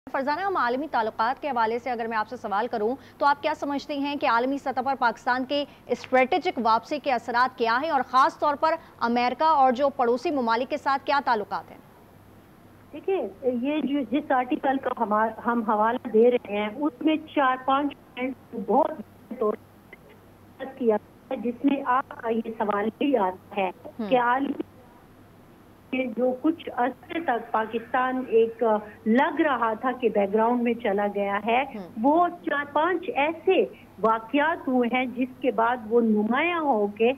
फरजाना, हम आलमी ताल्लुकात के हवाले से अगर मैं आपसे सवाल करूं तो आप क्या समझते हैं कि आलमी सतह पर पाकिस्तान के स्ट्रेटेजिक वापसी के असरात क्या हैं और ख़ास तौर पर अमेरिका और जो पड़ोसी ममालिक के साथ क्या ताल्लुकात हैं? देखिए, ये जो जिस आर्टिकल का हम हवाला दे रहे हैं उसमें 4-5 पॉइंट बहुत तौर पर किया है, जिसमें आपका ये सवाल भी आता है कि आलमी जो कुछ अरसे तक पाकिस्तान एक लग रहा था कि बैकग्राउंड में चला गया है, वो 4-5 ऐसे वाकयात हुए हैं जिसके बाद वो नुमाया हो के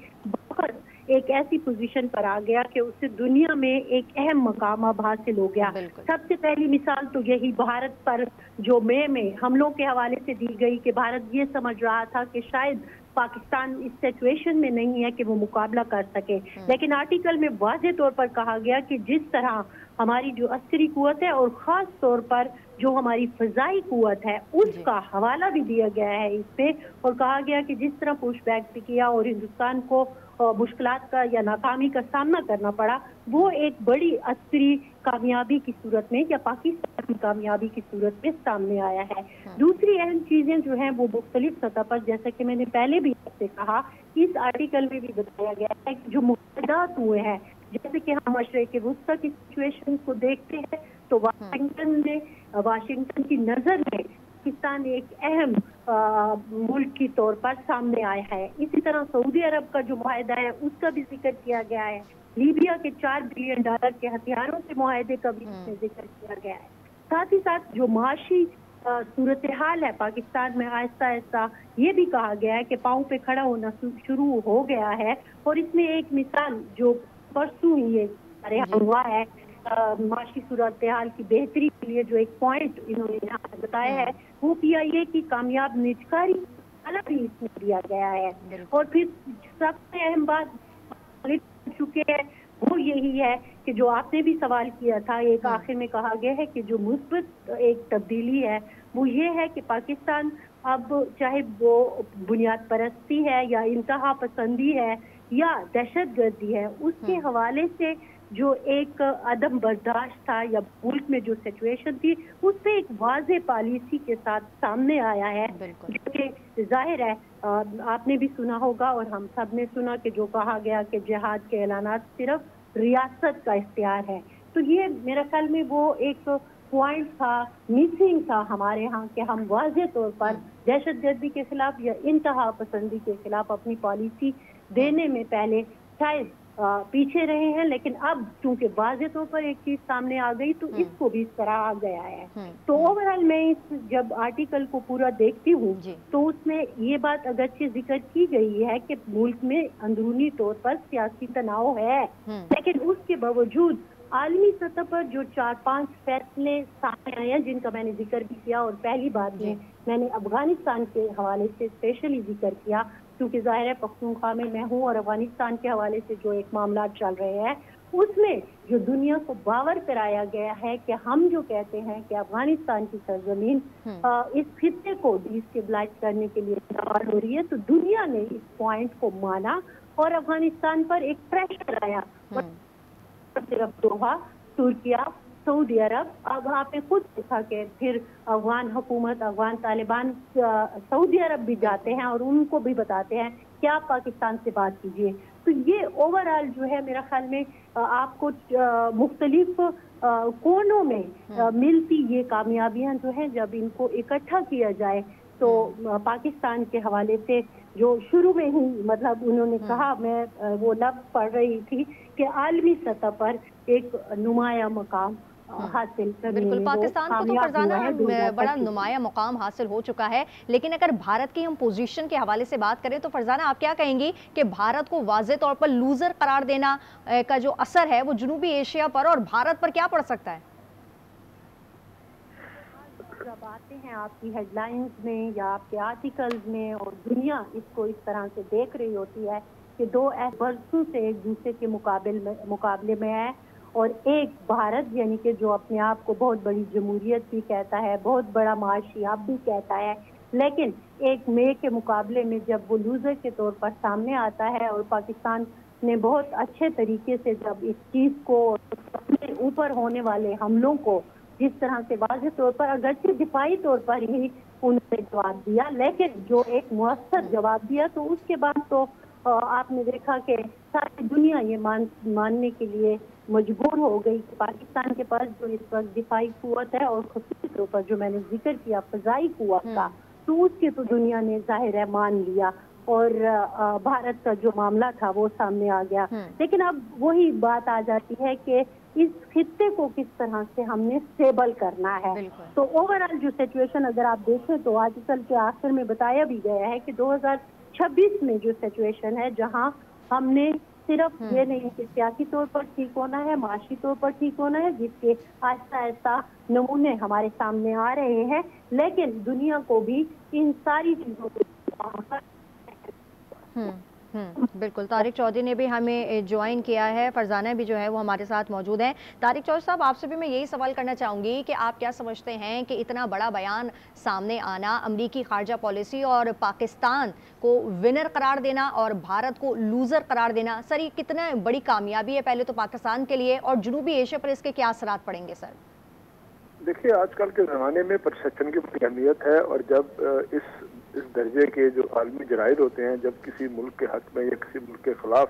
एक ऐसी पोजीशन पर आ गया कि उससे दुनिया में एक अहम मकाम अब हासिल हो गया। सबसे पहली मिसाल तो यही भारत पर जो मई में हमलों के हवाले से दी गई कि भारत ये समझ रहा था कि शायद पाकिस्तान इस सिचुएशन में नहीं है कि वो मुकाबला कर सके, लेकिन आर्टिकल में वाज़े तौर पर कहा गया कि जिस तरह हमारी जो अस्करी कुव्वत है और ख़ास तौर पर जो हमारी फ़ज़ाई कुव्वत है उसका हवाला भी दिया गया है इस पे, और कहा गया कि जिस तरह पुश बैक भी किया और हिंदुस्तान को मुश्किलात का या नाकामी का सामना करना पड़ा, वो एक बड़ी अस्करी कामयाबी की सूरत में या पाकिस्तान की कामयाबी की सूरत में सामने आया है। दूसरी अहम चीजें जो हैं वो मुख्तलिफ सतह पर, जैसा कि मैंने पहले भी आपसे कहा, इस आर्टिकल में भी बताया गया है कि जो मुआहदात हुए हैं, जैसे कि हम मशरिक़ वुस्ता की सिचुएशन को देखते हैं तो वाशिंगटन की नजर में पाकिस्तान एक अहम मुल्क की तौर पर सामने आया है। इसी तरह सऊदी अरब का जो मुआहदा है उसका भी जिक्र किया गया है। लीबिया के $4 बिलियन के हथियारों से मुआहदे का भी इसमें जिक्र किया गया है। साथ ही साथ जो माशी सूरत हाल है पाकिस्तान में, आहिस्ता आहिस्ता ये भी कहा गया है कि पाँव पे खड़ा होना शुरू हो गया है। और इसमें एक मिसाल जो परसों ये हुआ है माशी सूरत हाल की बेहतरी के लिए, जो एक पॉइंट इन्होंने यहाँ बताया है, वो PIA की कामयाब निजकारी अलग भी इसमें दिया गया है। और फिर सबसे अहम बात चुके हैं वो यही है कि जो आपने भी सवाल किया था, एक आखिर में कहा गया है कि जो मुस्बत एक तब्दीली है वो ये है कि पाकिस्तान अब चाहे वो बुनियाद परस्ती है या इंतहा पसंदी है या दहशत गर्दी है, उसके हवाले से जो एक अदम बर्दाश्त था या मुल्क में जो सिचुएशन थी उस पे एक वाज़े पॉलिसी के साथ सामने आया है, जो कि जाहिर है आपने भी सुना होगा और हम सब ने सुना कि जो कहा गया कि जिहाद के ऐलानात सिर्फ रियासत का इख्तियार है। तो ये मेरा ख्याल में वो एक पॉइंट था, मिसिंग था हमारे यहाँ, कि हम वाज़े तौर पर दहशतगर्दी के खिलाफ या इंतहा पसंदी के खिलाफ अपनी पॉलिसी देने में पहले शायद पीछे रहे हैं, लेकिन अब चूंकि वाज़े तौर पर एक चीज सामने आ गई तो इसको भी इस तरह आ गया है। तो ओवरऑल मैं इस जब आर्टिकल को पूरा देखती हूँ तो उसमें ये बात अगरचे जिक्र की गई है कि मुल्क में अंदरूनी तौर पर सियासी तनाव है, लेकिन उसके बावजूद आलमी सतह पर जो 4-5 फैसले सामने आए हैं जिनका मैंने जिक्र भी किया, और पहली बात में मैंने अफगानिस्तान के हवाले से स्पेशली जिक्र किया क्योंकि ज़ाहिर है पख्तूनख्वा में मैं हूँ और अफगानिस्तान के हवाले से जो एक मामला चल रहे हैं उसमें जो दुनिया को बावर कराया गया है कि हम जो कहते हैं कि अफगानिस्तान की सरजमीन इस खित्ते को डिस्टेबलाइज करने के लिए इस्तेमाल हो रही है, तो दुनिया ने इस पॉइंट को माना और अफगानिस्तान पर एक प्रेशर आया। सिर्फ दोहा, तुर्किया, सऊदी अरब, अब आपने खुद देखा कि फिर अफगान हुकूमत, अफगान तालिबान सऊदी अरब भी जाते हैं और उनको भी बताते हैं कि आप पाकिस्तान से बात कीजिए। तो ये ओवरऑल जो है मेरा ख्याल में आपको मुख्तलिफ कोनों में मिलती ये कामयाबियां जो हैं, जब इनको इकट्ठा किया जाए तो पाकिस्तान के हवाले से जो शुरू में ही मतलब उन्होंने कहा, मैं वो लफ्ज़ पढ़ रही थी कि आलमी सतह पर एक नुमाया मकाम हासिल करने में बिल्कुल, पाकिस्तान को तो फरजाना बड़ा नुमाया मुकाम हासिल हो चुका है, लेकिन अगर भारत की हम पोजीशन के हवाले से बात करें तो फरजाना आप क्या कहेंगी कि भारत को वाज़े तौर पर लूजर करार देना का जो असर है वो जनूबी एशिया पर और भारत पर क्या पड़ सकता है? जब आते हैं आपकी हेडलाइंस में या आपके आर्टिकल्स में और दुनिया इसको इस तरह से देख रही होती है कि दो बरसों से एक दूसरे के मुकाबले में है, और एक भारत यानी कि जो अपने आप को बहुत बड़ी जमहूरियत भी कहता है, बहुत बड़ा माशियाब भी कहता है, लेकिन एक मई के मुकाबले में जब वो लूजर के तौर पर सामने आता है और पाकिस्तान ने बहुत अच्छे तरीके से जब इस चीज़ को अपने ऊपर होने वाले हमलों को जिस तरह से वाज़ेह तौर पर अगरचे दिफाई तौर पर ही उन्होंने जवाब दिया, लेकिन जो एक मुअस्सर जवाब दिया तो उसके बाद तो आपने देखा कि सारी दुनिया ये मानने के लिए मजबूर हो गई कि पाकिस्तान के पास जो इस वक्त दिफाई कुव्वत है और खुसूसी तौर पर जो मैंने जिक्र किया फजाई कुव्वत का, तो उसके तो दुनिया ने जाहिर है मान लिया और भारत का जो मामला था वो सामने आ गया। लेकिन अब वही बात आ जाती है कि इस खित्ते को किस तरह से हमने स्टेबल करना है। तो ओवरऑल जो सिचुएशन अगर आप देखें तो आर्टिकल के आखिर में बताया भी गया है कि 2026 में जो सिचुएशन है, जहां हमने सिर्फ ये नहीं कि सियासी तौर पर ठीक होना है, माशी तौर पर ठीक होना है, जिसके आहिस्ता आहिस्ता नमूने हमारे सामने आ रहे हैं, लेकिन दुनिया को भी इन सारी चीजों को बिल्कुल। तारिक चौधरी ने भी हमें ज्वाइन किया है, फरजाना भी जो है वो हमारे साथ मौजूद हैं। तारिक चौधरी साहब, आपसे भी मैं यही सवाल करना चाहूँगी कि आप क्या समझते हैं कि इतना बड़ा बयान सामने आना, अमरीकी खारजा पॉलिसी और पाकिस्तान को विनर करार देना और भारत को लूज़र करार देना, सर ये कितना बड़ी कामयाबी है पहले तो पाकिस्तान के लिए, और जनूबी एशिया पर इसके क्या असरात पड़ेंगे सर? देखिए, आजकल के ज़माने में परसेप्शन की बड़ी अहमियत है, और जब इस दर्जे के जो आलमी जराइद होते हैं, जब किसी मुल्क के हक में या किसी मुल्क के खिलाफ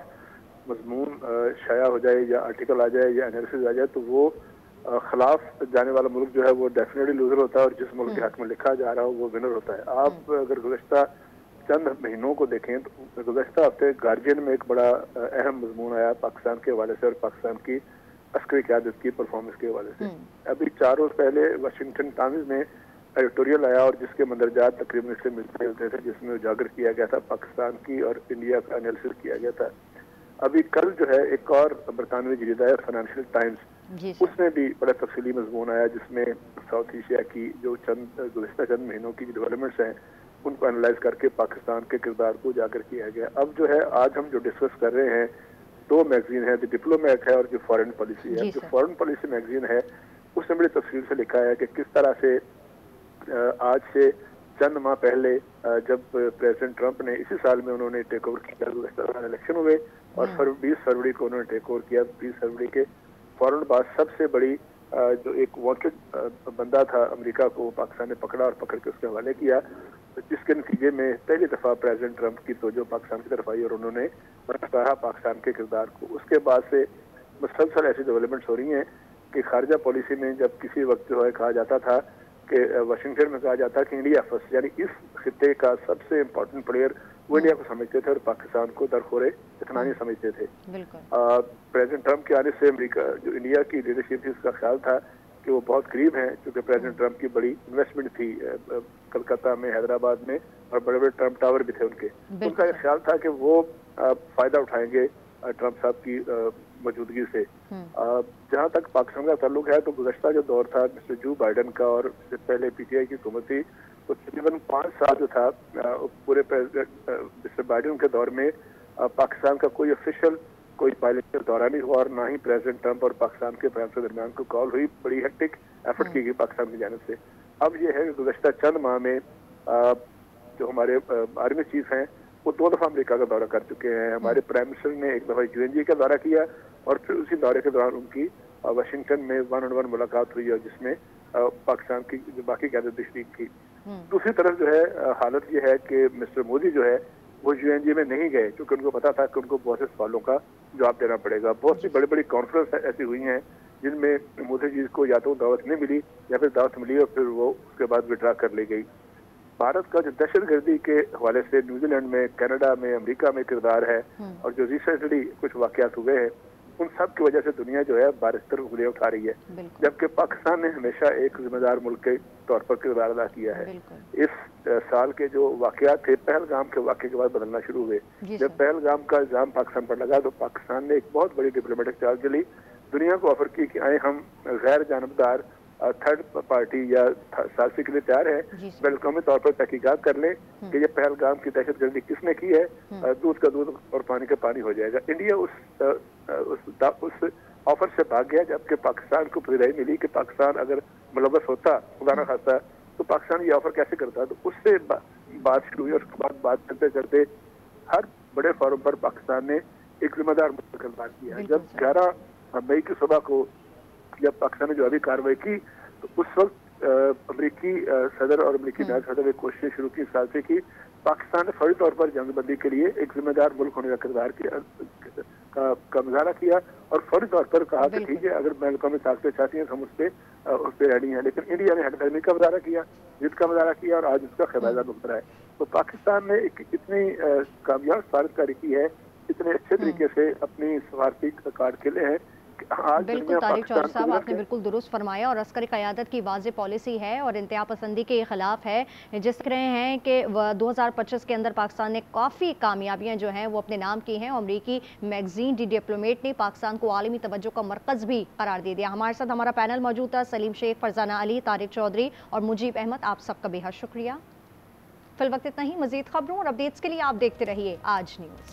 मजमून शाया हो जाए या आर्टिकल आ जाए या एनालिसिस आ जाए, तो वो खिलाफ जाने वाला मुल्क जो है वो डेफिनेटली लूजर होता है, और जिस मुल्क के हक में लिखा जा रहा हो वो विनर होता है। आप अगर गुज़श्ता चंद महीनों को देखें तो गुज़श्ता हफ्ते गार्जियन में एक बड़ा अहम मजमून आया पाकिस्तान के हवाले से और पाकिस्तान की अस्करी क़यादत की परफॉर्मेंस के हवाले से। अभी 4 रोज़ पहले वाशिंगटन टाइम्स में एडिटोरियल आया और जिसके मंदरजात तकरीबन इससे मिलते जुलते थे, जिसमें उजागर किया गया था पाकिस्तान की और इंडिया का एनालिसिस किया गया था। अभी कल जो है एक और बरतानवी जरीदा है फाइनेंशियल टाइम्स, उसमें भी बड़ा तफसीली मजमून आया, जिसमें साउथ एशिया की जो गुज़श्ता चंद महीनों की डेवलपमेंट्स हैं उनको एनालाइज करके पाकिस्तान के किरदार को उजागर किया गया। अब जो है आज हम जो डिस्कस कर रहे हैं, 2 मैगजीन है, द डिप्लोमेट है और जो फॉरेन पॉलिसी है। जो फॉरेन पॉलिसी मैगजीन है उसने बड़ी तफसील से लिखा है कि किस तरह से आज से चंद माह पहले जब प्रेसिडेंट ट्रंप ने इसी साल में उन्होंने टेक ओवर किया, इलेक्शन हुए और 20 फरवरी को उन्होंने टेक ओवर किया। 20 फरवरी के फौरन बाद सबसे बड़ी जो एक वांटेड बंदा था अमेरिका को पाकिस्तान ने पकड़ा और पकड़ के उसके हवाले किया, जिसके नतीजे में पहली दफ़ा प्रेसिडेंट ट्रंप की तवज्जो पाकिस्तान की तरफ आई और उन्होंने बरकरार पाकिस्तान के किरदार को। उसके बाद से मुसलसल ऐसी डेवलपमेंट्स हो रही हैं कि खारजा पॉलिसी में जब किसी वक्त जो है कहा जाता था कि वाशिंगटन में कहा जाता कि इंडिया फर्स्ट, यानी इस खित्ते का सबसे इम्पोर्टेंट प्लेयर वो इंडिया को समझते थे और पाकिस्तान को दरखोरे इतना नहीं समझते थे। प्रेसिडेंट ट्रंप के आने से अमेरिका जो इंडिया की लीडरशिप थी उसका ख्याल था कि वो बहुत करीब हैं, क्योंकि प्रेसिडेंट ट्रंप की बड़ी इन्वेस्टमेंट थी कलकत्ता में, हैदराबाद में, और बड़े बड़े ट्रंप टावर भी थे उनके। उनका यह ख्याल था कि वो फायदा उठाएंगे ट्रंप साहब की मौजूदगी से। जहाँ तक पाकिस्तान का ताल्लुक है तो गुज़श्ता जो दौर था मिस्टर जो बाइडन का और इससे पहले पीटीआई की हुकूमत थी, तो तकरीबन 5 साल जो था पूरे मिस्टर बाइडन के दौर में पाकिस्तान का कोई ऑफिशियल कोई बायलैटरल दौरा नहीं हुआ और ना ही प्रेसिडेंट ट्रंप और पाकिस्तान के प्राइम मिनिस्टर दरमियान को कॉल हुई। बड़ी हेक्टिक एफर्ट की गई पाकिस्तान की जानिब से। अब ये है कि गुज़श्ता चंद माह में जो हमारे आर्मी चीफ हैं वो 2 दफ़ा अमेरिका का दौरा कर चुके हैं। हमारे प्राइम मिनिस्टर ने एक दफ़ा यूएनजी का दौरा किया और फिर उसी दौरे के दौरान उनकी वाशिंगटन में 1-on-1 मुलाकात हुई और जिसमें पाकिस्तान की जो बाकी क़यादत भी शरीक थी। दूसरी तरफ जो है हालत ये है कि मिस्टर मोदी जो है वो यूएनजी में नहीं गए, क्योंकि उनको पता था कि उनको बहुत से सवालों का जवाब देना पड़ेगा। बहुत सी बड़ी बड़ी कॉन्फ्रेंस ऐसी हुई हैं जिनमें मोदी जी को या तो दावत नहीं मिली या फिर दावत मिली और फिर वो उसके बाद विड्रा कर ली गई। भारत का जो दहशतगर्दी के हवाले से न्यूजीलैंड में, कनाडा में, अमेरिका में किरदार है और जो रिसेंटली कुछ वाकयात हुए हैं उन सब की वजह से दुनिया जो है बारिस्तर उंगलियां उठा रही है, जबकि पाकिस्तान ने हमेशा एक जिम्मेदार मुल्क के तौर पर किरदार अदा किया है। इस साल के जो वाकयात थे पहलगाम के वाकये के बाद बदलना शुरू हुए। जब पहलगाम का इल्जाम पाकिस्तान पर लगा तो पाकिस्तान ने एक बहुत बड़ी डिप्लोमेटिक चार्ज ली, दुनिया को ऑफर की कि आए हम गैर जानबदार थर्ड पार्टी या सालसी के लिए तैयार है, बैनअ-क़वामी तौर पर तहकीकात कर लें कि ये पहलगाम की दहशतगर्दी किसने की है, दूध का दूध और पानी का पानी हो जाएगा। इंडिया उस ऑफर से भाग गया, जबकि पाकिस्तान को पूरी राय मिली कि पाकिस्तान अगर मुलव्वस होता, खुदा न खास्ता, तो पाकिस्तान ये ऑफर कैसे करता। तो उससे बात शुरू हुई और उसके बाद बात करते करते हर बड़े फोरम पर पाकिस्तान ने एक जिम्मेदार किरदार किया। जब 11 मई की सुबह को जब पाकिस्तान ने जो अभी कार्रवाई की तो उस वक्त अमरीकी सदर और अमरीकी नायब सदर ने कोशिशें शुरू की इस साल से कि पाकिस्तान ने फौरी तौर पर जंगबंदी के लिए एक जिम्मेदार मुल्क होने का किरदार का मुजाहरा किया और फौरी तौर पर कहा कि ठीक है, अगर बैन ताकतें चाहती हैं तो हम उस पर रेडी हैं। लेकिन इंडिया ने हटधर्मी का मुजाहरा किया, जिद का मुजाहरा किया और आज उसका खमियाजा भुगत रहा है। तो पाकिस्तान ने इतनी कामयाब सफारतकारी की है, इतने अच्छे तरीके से अपनी सफारती कार्ड खेले हैं। बिल्कुल तारिक चौधरी साहब, आपने बिल्कुल दुरुस्त फरमाया और अस्करी क़यादत की वाज़ेह पॉलिसी है और इंतहा पसंदी के खिलाफ है। जिस रहे हैं कि 2025 के अंदर पाकिस्तान ने काफ़ी कामयाबियां जो हैं वो अपने नाम की हैं। अमरीकी मैगजीन दी डिप्लोमेट ने पाकिस्तान को आलमी तवज्जो का मरकज़ भी करार दे दिया। हमारे साथ हमारा पैनल मौजूद था, सलीम शेख, फरजाना अली, तारिक चौधरी और मुजीब अहमद। आप सबका बेहद शुक्रिया। फिल वक्त इतना ही। मज़ीद खबरों और अपडेट्स के लिए आप देखते रहिए आज न्यूज़।